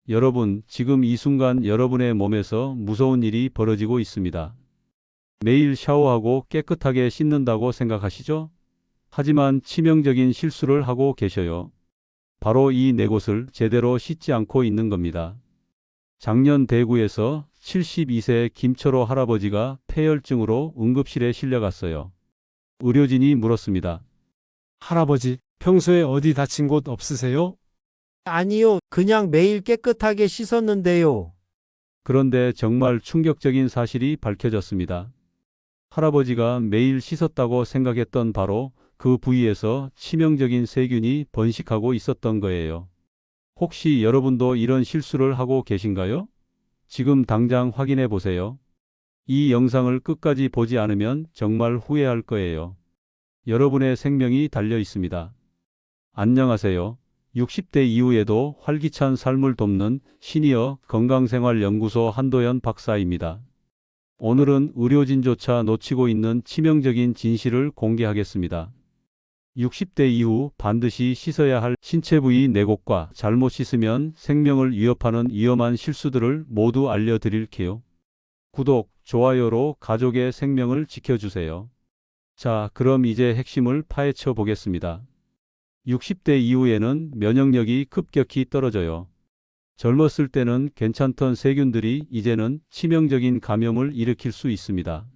여러분, 지금 이 순간 여러분의 몸에서 무서운 일이 벌어지고 있습니다. 매일 샤워하고 깨끗하게 씻는다고 생각하시죠? 하지만 치명적인 실수를 하고 계셔요. 바로 이 네 곳을 제대로 씻지 않고 있는 겁니다. 작년 대구에서 72세 김철호 할아버지가 폐혈증으로 응급실에 실려갔어요. 의료진이 물었습니다. 할아버지, 평소에 어디 다친 곳 없으세요? 아니요, 그냥 매일 깨끗하게 씻었는데요. 그런데 정말 충격적인 사실이 밝혀졌습니다. 할아버지가 매일 씻었다고 생각했던 바로 그 부위에서 치명적인 세균이 번식하고 있었던 거예요. 혹시 여러분도 이런 실수를 하고 계신가요? 지금 당장 확인해 보세요. 이 영상을 끝까지 보지 않으면 정말 후회할 거예요. 여러분의 생명이 달려 있습니다. 안녕하세요. 60대 이후에도 활기찬 삶을 돕는 시니어 건강생활연구소 한도연 박사입니다. 오늘은 의료진조차 놓치고 있는 치명적인 진실을 공개하겠습니다. 60대 이후 반드시 씻어야 할 신체 부위 네 곳과 잘못 씻으면 생명을 위협하는 위험한 실수들을 모두 알려드릴게요. 구독, 좋아요로 가족의 생명을 지켜주세요. 자, 그럼 이제 핵심을 파헤쳐 보겠습니다. 60대 이후에는 면역력이 급격히 떨어져요. 젊었을 때는 괜찮던 세균들이 이제는 치명적인 감염을 일으킬 수 있습니다.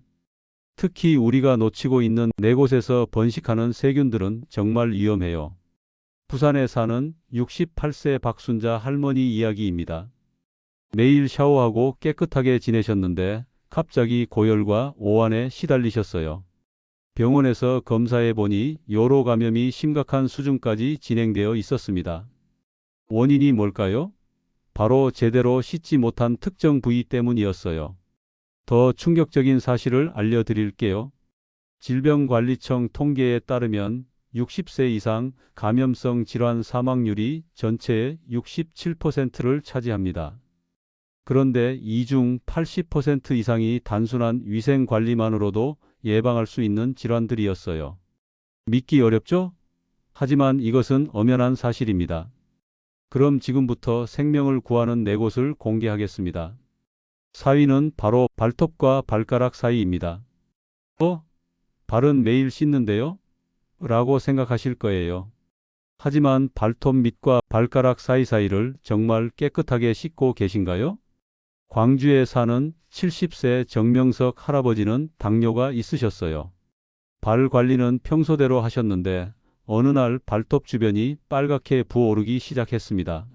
특히 우리가 놓치고 있는 네 곳에서 번식하는 세균들은 정말 위험해요. 부산에 사는 68세 박순자 할머니 이야기입니다. 매일 샤워하고 깨끗하게 지내셨는데 갑자기 고열과 오한에 시달리셨어요. 병원에서 검사해 보니 요로 감염이 심각한 수준까지 진행되어 있었습니다. 원인이 뭘까요? 바로 제대로 씻지 못한 특정 부위 때문이었어요. 더 충격적인 사실을 알려드릴게요. 질병관리청 통계에 따르면 60세 이상 감염성 질환 사망률이 전체의 67%를 차지합니다. 그런데 이 중 80% 이상이 단순한 위생관리만으로도 예방할 수 있는 질환들이었어요. 믿기 어렵죠? 하지만 이것은 엄연한 사실입니다. 그럼 지금부터 생명을 구하는 네 곳을 공개하겠습니다. 4위는 바로 발톱과 발가락 사이입니다. 발은 매일 씻는데요? 라고 생각하실 거예요. 하지만 발톱 밑과 발가락 사이사이를 정말 깨끗하게 씻고 계신가요? 광주에 사는 70세 정명석 할아버지는 당뇨가 있으셨어요. 발 관리는 평소대로 하셨는데 어느 날 발톱 주변이 빨갛게 부어오르기 시작했습니다.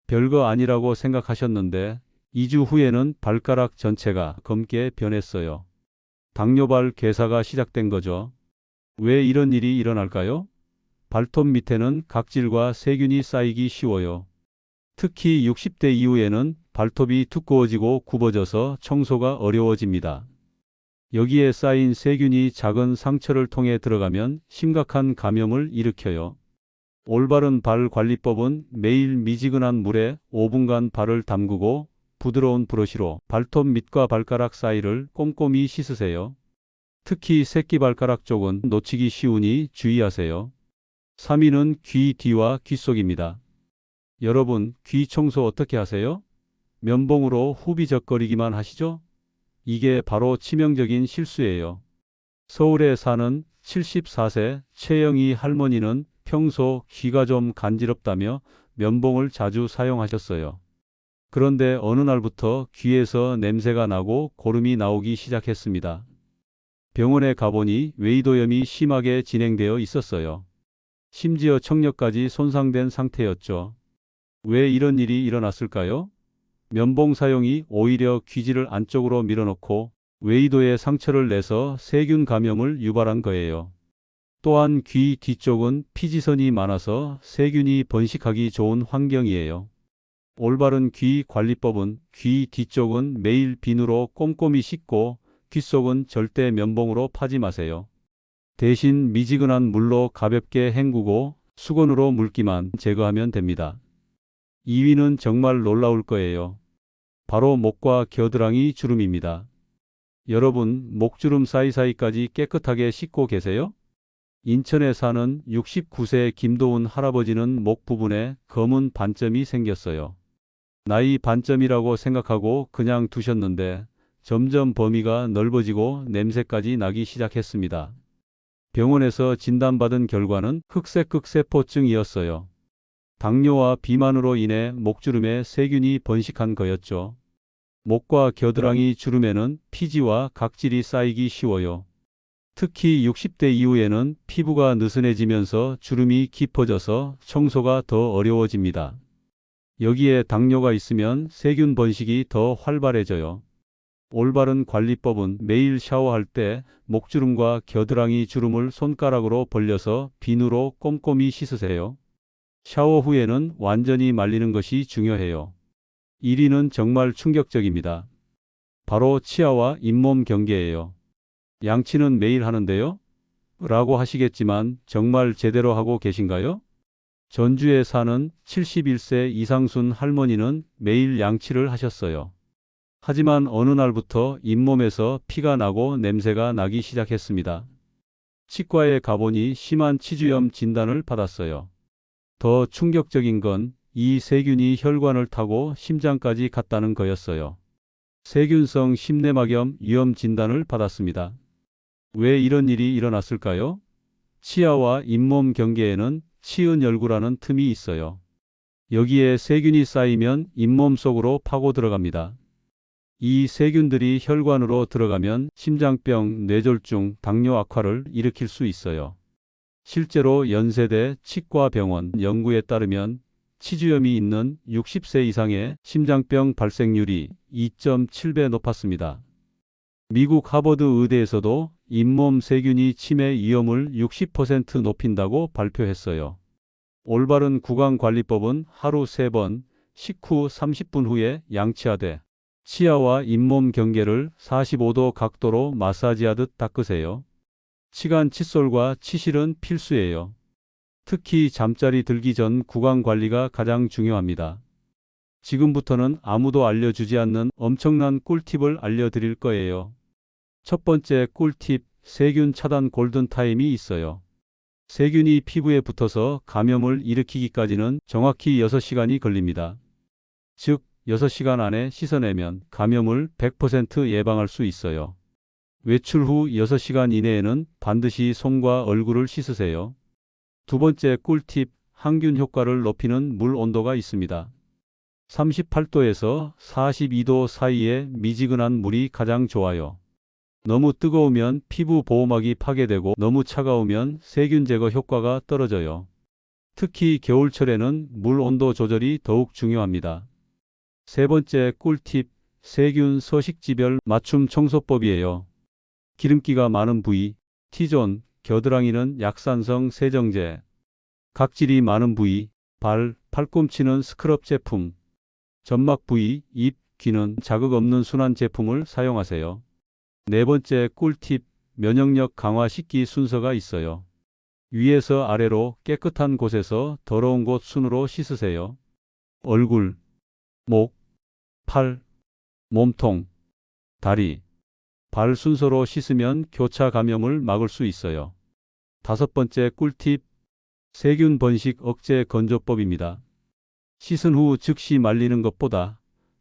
별거 아니라고 생각하셨는데 2주 후에는 발가락 전체가 검게 변했어요. 당뇨발 괴사가 시작된 거죠. 왜 이런 일이 일어날까요? 발톱 밑에는 각질과 세균이 쌓이기 쉬워요. 특히 60대 이후에는 발톱이 두꺼워지고 굽어져서 청소가 어려워집니다. 여기에 쌓인 세균이 작은 상처를 통해 들어가면 심각한 감염을 일으켜요. 올바른 발 관리법은 매일 미지근한 물에 5분간 발을 담그고 부드러운 브러쉬로 발톱 밑과 발가락 사이를 꼼꼼히 씻으세요. 특히 새끼발가락 쪽은 놓치기 쉬우니 주의하세요. 3위는 귀 뒤와 귀 속입니다. 여러분, 귀 청소 어떻게 하세요? 면봉으로 후비적거리기만 하시죠? 이게 바로 치명적인 실수예요. 서울에 사는 74세 최영희 할머니는 평소 귀가 좀 간지럽다며 면봉을 자주 사용하셨어요. 그런데 어느 날부터 귀에서 냄새가 나고 고름이 나오기 시작했습니다. 병원에 가보니 웨이도염이 심하게 진행되어 있었어요. 심지어 청력까지 손상된 상태였죠. 왜 이런 일이 일어났을까요? 면봉 사용이 오히려 귀지를 안쪽으로 밀어넣고 웨이도에 상처를 내서 세균 감염을 유발한 거예요. 또한 귀 뒤쪽은 피지선이 많아서 세균이 번식하기 좋은 환경이에요. 올바른 귀 관리법은 귀 뒤쪽은 매일 비누로 꼼꼼히 씻고 귀 속은 절대 면봉으로 파지 마세요. 대신 미지근한 물로 가볍게 헹구고 수건으로 물기만 제거하면 됩니다. 2위는 정말 놀라울 거예요. 바로 목과 겨드랑이 주름입니다. 여러분, 목주름 사이사이까지 깨끗하게 씻고 계세요? 인천에 사는 69세 김도훈 할아버지는 목 부분에 검은 반점이 생겼어요. 나이 반점이라고 생각하고 그냥 두셨는데 점점 범위가 넓어지고 냄새까지 나기 시작했습니다. 병원에서 진단받은 결과는 흑색 극세포증이었어요. 당뇨와 비만으로 인해 목주름에 세균이 번식한 거였죠. 목과 겨드랑이 주름에는 피지와 각질이 쌓이기 쉬워요. 특히 60대 이후에는 피부가 느슨해지면서 주름이 깊어져서 청소가 더 어려워집니다. 여기에 당뇨가 있으면 세균 번식이 더 활발해져요. 올바른 관리법은 매일 샤워할 때 목주름과 겨드랑이 주름을 손가락으로 벌려서 비누로 꼼꼼히 씻으세요. 샤워 후에는 완전히 말리는 것이 중요해요. 1위는 정말 충격적입니다. 바로 치아와 잇몸 경계예요. 양치는 매일 하는데요? 라고 하시겠지만 정말 제대로 하고 계신가요? 전주에 사는 71세 이상순 할머니는 매일 양치를 하셨어요. 하지만 어느 날부터 잇몸에서 피가 나고 냄새가 나기 시작했습니다. 치과에 가보니 심한 치주염 진단을 받았어요. 더 충격적인 건 이 세균이 혈관을 타고 심장까지 갔다는 거였어요. 세균성 심내막염 위험 진단을 받았습니다. 왜 이런 일이 일어났을까요? 치아와 잇몸 경계에는 치은열구라는 틈이 있어요. 여기에 세균이 쌓이면 잇몸 속으로 파고 들어갑니다. 이 세균들이 혈관으로 들어가면 심장병, 뇌졸중, 당뇨 악화를 일으킬 수 있어요. 실제로 연세대 치과병원 연구에 따르면 치주염이 있는 60세 이상의 심장병 발생률이 2.7배 높았습니다. 미국 하버드 의대에서도 잇몸 세균이 치매 위험을 60% 높인다고 발표했어요. 올바른 구강관리법은 하루 3번, 식후 30분 후에 양치하되 치아와 잇몸 경계를 45도 각도로 마사지하듯 닦으세요. 치간 칫솔과 치실은 필수예요. 특히 잠자리 들기 전 구강 관리가 가장 중요합니다. 지금부터는 아무도 알려주지 않는 엄청난 꿀팁을 알려드릴 거예요. 첫 번째 꿀팁, 세균 차단 골든타임이 있어요. 세균이 피부에 붙어서 감염을 일으키기까지는 정확히 6시간이 걸립니다. 즉, 6시간 안에 씻어내면 감염을 100% 예방할 수 있어요. 외출 후 6시간 이내에는 반드시 손과 얼굴을 씻으세요. 두 번째 꿀팁, 항균 효과를 높이는 물 온도가 있습니다. 38도에서 42도 사이의 미지근한 물이 가장 좋아요. 너무 뜨거우면 피부 보호막이 파괴되고 너무 차가우면 세균 제거 효과가 떨어져요. 특히 겨울철에는 물 온도 조절이 더욱 중요합니다. 세 번째 꿀팁, 세균 서식지별 맞춤 청소법이에요. 기름기가 많은 부위, T존, 겨드랑이는 약산성 세정제, 각질이 많은 부위, 발, 팔꿈치는 스크럽 제품, 점막 부위, 입, 귀는 자극 없는 순한 제품을 사용하세요. 네 번째 꿀팁, 면역력 강화 씻기 순서가 있어요. 위에서 아래로 깨끗한 곳에서 더러운 곳 순으로 씻으세요. 얼굴, 목, 팔, 몸통, 다리, 발 순서로 씻으면 교차 감염을 막을 수 있어요. 다섯 번째 꿀팁, 세균 번식 억제 건조법입니다. 씻은 후 즉시 말리는 것보다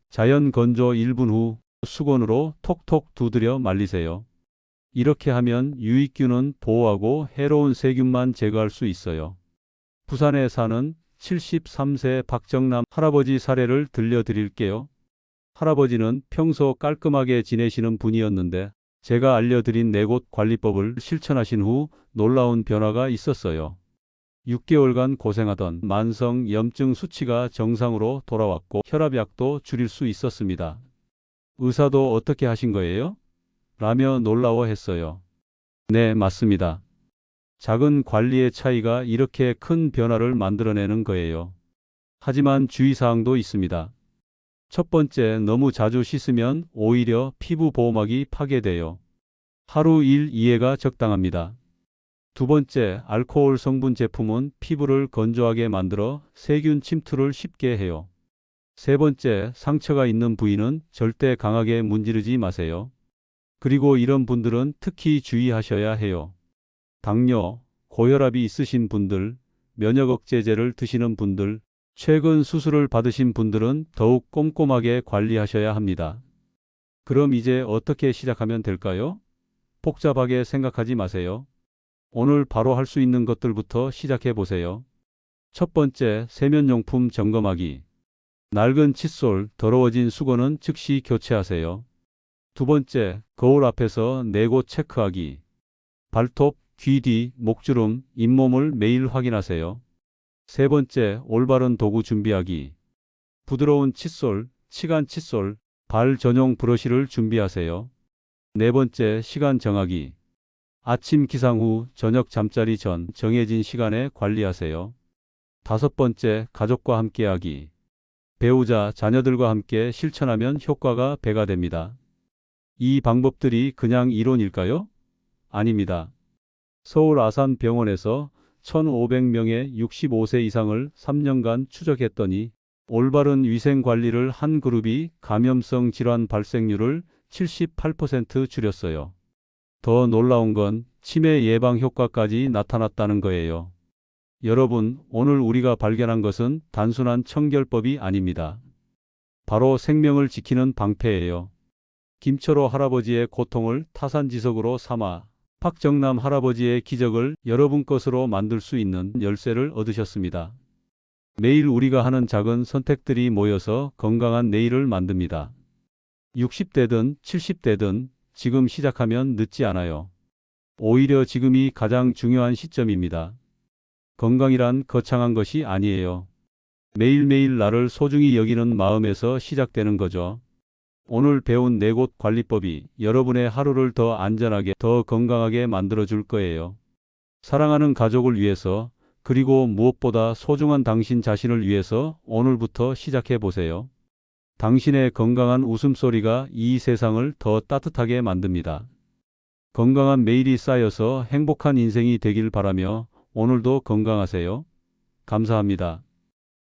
자연 건조 1분 후 수건으로 톡톡 두드려 말리세요. 이렇게 하면 유익균은 보호하고 해로운 세균만 제거할 수 있어요. 부산에 사는 73세 박정남 할아버지 사례를 들려드릴게요. 할아버지는 평소 깔끔하게 지내시는 분이었는데 제가 알려드린 4곳 관리법을 실천하신 후 놀라운 변화가 있었어요. 6개월간 고생하던 만성 염증 수치가 정상으로 돌아왔고 혈압약도 줄일 수 있었습니다. 의사도 어떻게 하신 거예요? 라며 놀라워했어요. 네, 맞습니다. 작은 관리의 차이가 이렇게 큰 변화를 만들어내는 거예요. 하지만 주의사항도 있습니다. 첫 번째, 너무 자주 씻으면 오히려 피부 보호막이 파괴돼요. 하루 1, 2회가 적당합니다. 두 번째, 알코올 성분 제품은 피부를 건조하게 만들어 세균 침투를 쉽게 해요. 세 번째, 상처가 있는 부위는 절대 강하게 문지르지 마세요. 그리고 이런 분들은 특히 주의하셔야 해요. 당뇨, 고혈압이 있으신 분들, 면역 억제제를 드시는 분들, 최근 수술을 받으신 분들은 더욱 꼼꼼하게 관리하셔야 합니다. 그럼 이제 어떻게 시작하면 될까요? 복잡하게 생각하지 마세요. 오늘 바로 할 수 있는 것들부터 시작해 보세요. 첫 번째, 세면용품 점검하기. 낡은 칫솔, 더러워진 수건은 즉시 교체하세요. 두 번째, 거울 앞에서 내곳 체크하기. 발톱, 귀 뒤, 목주름, 잇몸을 매일 확인하세요. 세 번째, 올바른 도구 준비하기. 부드러운 칫솔, 치간 칫솔, 발 전용 브러쉬를 준비하세요. 네 번째, 시간 정하기. 아침 기상 후, 저녁 잠자리 전 정해진 시간에 관리하세요. 다섯 번째, 가족과 함께하기. 배우자, 자녀들과 함께 실천하면 효과가 배가 됩니다. 이 방법들이 그냥 이론일까요? 아닙니다. 서울 아산병원에서 1,500명의 65세 이상을 3년간 추적했더니 올바른 위생 관리를 한 그룹이 감염성 질환 발생률을 78% 줄였어요. 더 놀라운 건 치매 예방 효과까지 나타났다는 거예요. 여러분, 오늘 우리가 발견한 것은 단순한 청결법이 아닙니다. 바로 생명을 지키는 방패예요. 김철호 할아버지의 고통을 타산지석으로 삼아 박정남 할아버지의 기적을 여러분 것으로 만들 수 있는 열쇠를 얻으셨습니다. 매일 우리가 하는 작은 선택들이 모여서 건강한 내일을 만듭니다. 60대든 70대든 지금 시작하면 늦지 않아요. 오히려 지금이 가장 중요한 시점입니다. 건강이란 거창한 것이 아니에요. 매일매일 나를 소중히 여기는 마음에서 시작되는 거죠. 오늘 배운 내곳 관리법이 여러분의 하루를 더 안전하게, 더 건강하게 만들어줄 거예요. 사랑하는 가족을 위해서, 그리고 무엇보다 소중한 당신 자신을 위해서 오늘부터 시작해 보세요. 당신의 건강한 웃음소리가 이 세상을 더 따뜻하게 만듭니다. 건강한 매일이 쌓여서 행복한 인생이 되길 바라며 오늘도 건강하세요. 감사합니다.